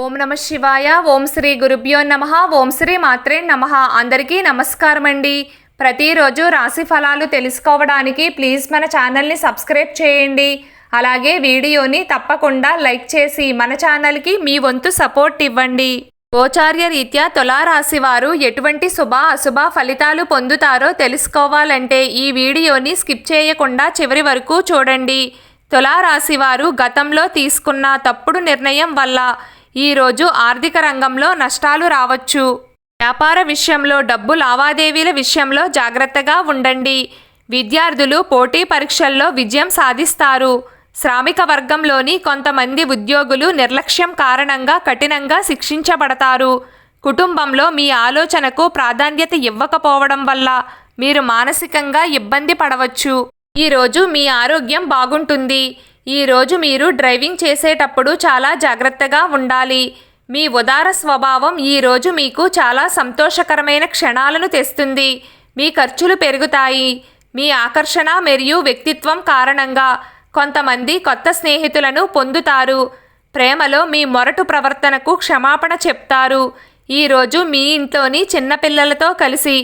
ఓం నమ శివాయ. ఓం శ్రీ గురుభ్యో నమః. ఓం శ్రీ మాత్రే నమః. అందరికీ నమస్కారం అండి. ప్రతిరోజు రాశి ఫలాలు తెలుసుకోవడానికి ప్లీజ్ మన ఛానల్ని సబ్స్క్రైబ్ చేయండి. అలాగే వీడియోని తప్పకుండా లైక్ చేసి మన ఛానల్కి మీ వంతు సపోర్ట్ ఇవ్వండి. గోచార్య రీత్యా తులారాశి వారు ఎటువంటి శుభ అశుభ ఫలితాలు పొందుతారో తెలుసుకోవాలంటే ఈ వీడియోని స్కిప్ చేయకుండా చివరి వరకు చూడండి. తులారాశి వారు గతంలో తీసుకున్న తప్పుడు నిర్ణయం వల్ల ఈరోజు ఆర్థిక రంగంలో నష్టాలు రావచ్చు. వ్యాపార విషయంలో, డబ్బు లావాదేవీల విషయంలో జాగ్రత్తగా ఉండండి. విద్యార్థులు పోటీ పరీక్షల్లో విజయం సాధిస్తారు. శ్రామిక వర్గంలోని కొంతమంది ఉద్యోగులు నిర్లక్ష్యం కారణంగా కఠినంగా శిక్షించబడతారు. కుటుంబంలో మీ ఆలోచనకు ప్రాధాన్యత ఇవ్వకపోవడం వల్ల మీరు మానసికంగా ఇబ్బంది పడవచ్చు. ఈరోజు మీ ఆరోగ్యం బాగుంటుంది. ఈరోజు మీరు డ్రైవింగ్ చేసేటప్పుడు చాలా జాగ్రత్తగా ఉండాలి. మీ ఉదార స్వభావం ఈరోజు మీకు చాలా సంతోషకరమైన క్షణాలను తెస్తుంది. మీ ఖర్చులు పెరుగుతాయి. మీ ఆకర్షణ మరియు వ్యక్తిత్వం కారణంగా కొంతమంది కొత్త స్నేహితులను పొందుతారు. ప్రేమలో మీ మొరటు ప్రవర్తనకు క్షమాపణ చెప్తారు. ఈరోజు మీ ఇంట్లోని చిన్నపిల్లలతో కలిసి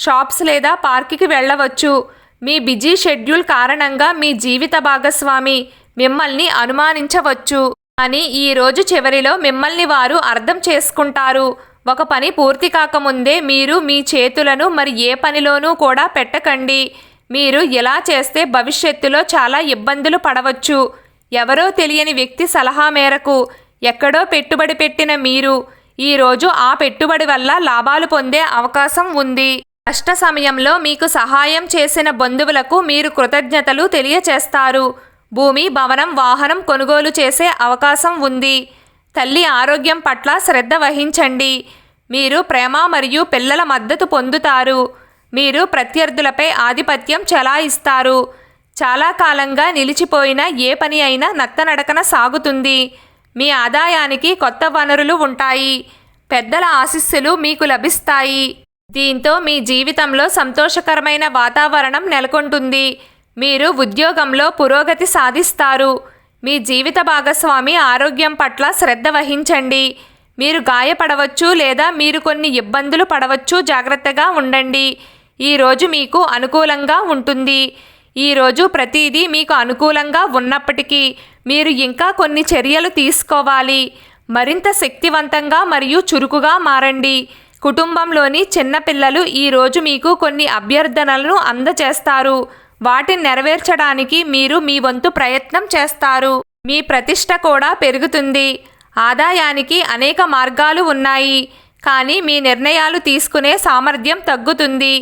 షాప్స్ లేదా పార్కుకి వెళ్ళవచ్చు. మీ బిజీ షెడ్యూల్ కారణంగా మీ జీవిత భాగస్వామి మిమ్మల్ని అనుమానించవచ్చు. కానీ ఈరోజు చివరిలో మిమ్మల్ని వారు అర్థం చేసుకుంటారు. ఒక పని పూర్తి కాకముందే మీరు మీ చేతులను మరి ఏ పనిలోనూ కూడా పెట్టకండి. మీరు ఇలా చేస్తే భవిష్యత్తులో చాలా ఇబ్బందులు పడవచ్చు. ఎవరో తెలియని వ్యక్తి సలహా మేరకు ఎక్కడో పెట్టుబడి పెట్టిన మీరు ఈరోజు ఆ పెట్టుబడి వల్ల లాభాలు పొందే అవకాశం ఉంది. కష్ట సమయంలో మీకు సహాయం చేసిన బంధువులకు మీరు కృతజ్ఞతలు తెలియచేస్తారు. భూమి, భవనం, వాహనం కొనుగోలు చేసే అవకాశం ఉంది. తల్లి ఆరోగ్యం పట్ల శ్రద్ధ వహించండి. మీరు ప్రేమ మరియు పిల్లల మద్దతు పొందుతారు. మీరు ప్రత్యర్థులపై ఆధిపత్యం చెలాయిస్తారు. చాలా కాలంగా నిలిచిపోయిన ఏ పని అయినా నత్తనడకన సాగుతుంది. మీ ఆదాయానికి కొత్త వనరులు ఉంటాయి. పెద్దల ఆశీస్సులు మీకు లభిస్తాయి. దీంతో మీ జీవితంలో సంతోషకరమైన వాతావరణం నెలకొంటుంది. మీరు ఉద్యోగంలో పురోగతి సాధిస్తారు. మీ జీవిత భాగస్వామి ఆరోగ్యం పట్ల శ్రద్ధ వహించండి. మీరు గాయపడవచ్చు లేదా మీరు కొన్ని ఇబ్బందులు పడవచ్చు. జాగ్రత్తగా ఉండండి. ఈరోజు మీకు అనుకూలంగా ఉంటుంది. ఈరోజు ప్రతిదీ మీకు అనుకూలంగా ఉన్నప్పటికీ మీరు ఇంకా కొన్ని చర్యలు తీసుకోవాలి. మరింత శక్తివంతంగా మరియు చురుకుగా మారండి. కుటుంబంలోని చిన్నపిల్లలు ఈరోజు మీకు కొన్ని అభ్యర్థనలను అందజేస్తారు. వాటిని నెరవేర్చడానికి మీరు మీ వంతు ప్రయత్నం చేస్తారు. మీ ప్రతిష్ట కూడా పెరుగుతుంది. ఆదాయానికి అనేక మార్గాలు ఉన్నాయి. కానీ మీ నిర్ణయాలు తీసుకునే సామర్థ్యం తగ్గుతుంది.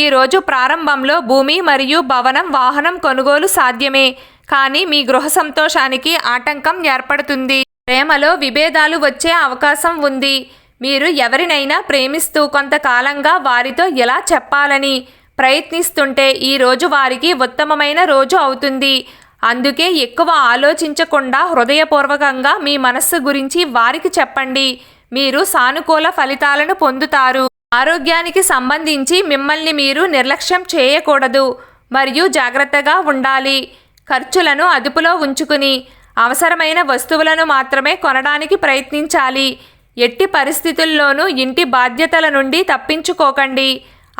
ఈరోజు ప్రారంభంలో భూమి మరియు భవనం, వాహనం కొనుగోలు సాధ్యమే. కానీ మీ గృహ సంతోషానికి ఆటంకం ఏర్పడుతుంది. ప్రేమలో విభేదాలు వచ్చే అవకాశం ఉంది. మీరు ఎవరినైనా ప్రేమిస్తూ కొంతకాలంగా వారితో ఎలా చెప్పాలని ప్రయత్నిస్తుంటే ఈరోజు వారికి ఉత్తమమైన రోజు అవుతుంది. అందుకే ఎక్కువ ఆలోచించకుండా హృదయపూర్వకంగా మీ మనస్సు గురించి వారికి చెప్పండి. మీరు సానుకూల ఫలితాలను పొందుతారు. ఆరోగ్యానికి సంబంధించి మిమ్మల్ని మీరు నిర్లక్ష్యం చేయకూడదు మరియు జాగ్రత్తగా ఉండాలి. ఖర్చులను అదుపులో ఉంచుకుని అవసరమైన వస్తువులను మాత్రమే కొనడానికి ప్రయత్నించాలి. ఎట్టి పరిస్థితుల్లోనూ ఇంటి బాధ్యతల నుండి తప్పించుకోకండి.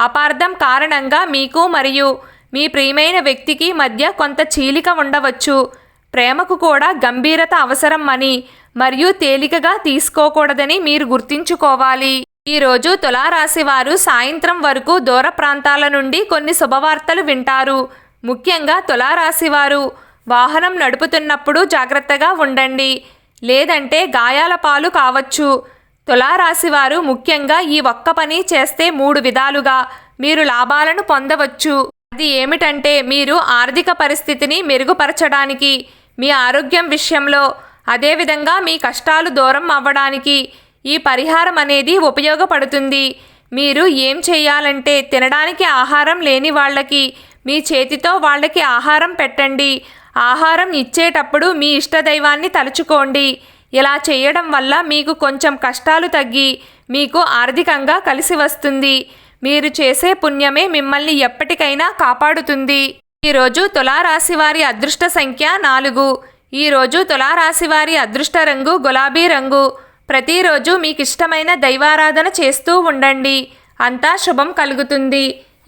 అపార్థం కారణంగా మీకు మరియు మీ ప్రియమైన వ్యక్తికి మధ్య కొంత చీలిక ఉండవచ్చు. ప్రేమకు కూడా గంభీరత అవసరం అని మరియు తేలికగా తీసుకోకూడదని మీరు గుర్తుంచుకోవాలి. ఈరోజు తులారాశి వారు సాయంత్రం వరకు దూర ప్రాంతాల నుండి కొన్ని శుభవార్తలు వింటారు. ముఖ్యంగా తులారాశి వారు వాహనం నడుపుతున్నప్పుడు జాగ్రత్తగా ఉండండి, లేదంటే గాయాల పాలు కావచ్చు. తులారాశి వారు ముఖ్యంగా ఈ ఒక్క పని చేస్తే 3 విధాలుగా మీరు లాభాలను పొందవచ్చు. అది ఏమిటంటే మీరు ఆర్థిక పరిస్థితిని మెరుగుపరచడానికి, మీ ఆరోగ్యం విషయంలో, అదేవిధంగా మీ కష్టాలు దూరం అవ్వడానికి ఈ పరిహారం అనేది ఉపయోగపడుతుంది. మీరు ఏం చేయాలంటే తినడానికి ఆహారం లేని వాళ్ళకి మీ చేతితో వాళ్ళకి ఆహారం పెట్టండి. ఆహారం ఇచ్చేటప్పుడు మీ ఇష్టదైవాన్ని తలుచుకోండి. ఇలా చేయడం వల్ల మీకు కొంచెం కష్టాలు తగ్గి మీకు ఆర్థికంగా కలిసి వస్తుంది. మీరు చేసే పుణ్యమే మిమ్మల్ని ఎప్పటికైనా కాపాడుతుంది. ఈరోజు తులారాశి వారి అదృష్ట సంఖ్య 4. ఈరోజు తులారాశి వారి అదృష్ట రంగు గులాబీ రంగు. ప్రతిరోజు మీకు ఇష్టమైన దైవారాధన చేస్తూ ఉండండి. అంతా శుభం కలుగుతుంది.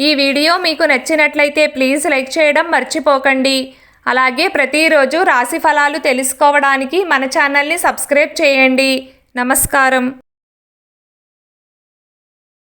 ఈ వీడియో మీకు నచ్చినట్లయితే ప్లీజ్ లైక్ చేయడం మర్చిపోకండి. అలాగే ప్రతిరోజు రాశి ఫలాలు తెలుసుకోవడానికి మన ఛానల్ని సబ్స్క్రైబ్ చేయండి. నమస్కారం.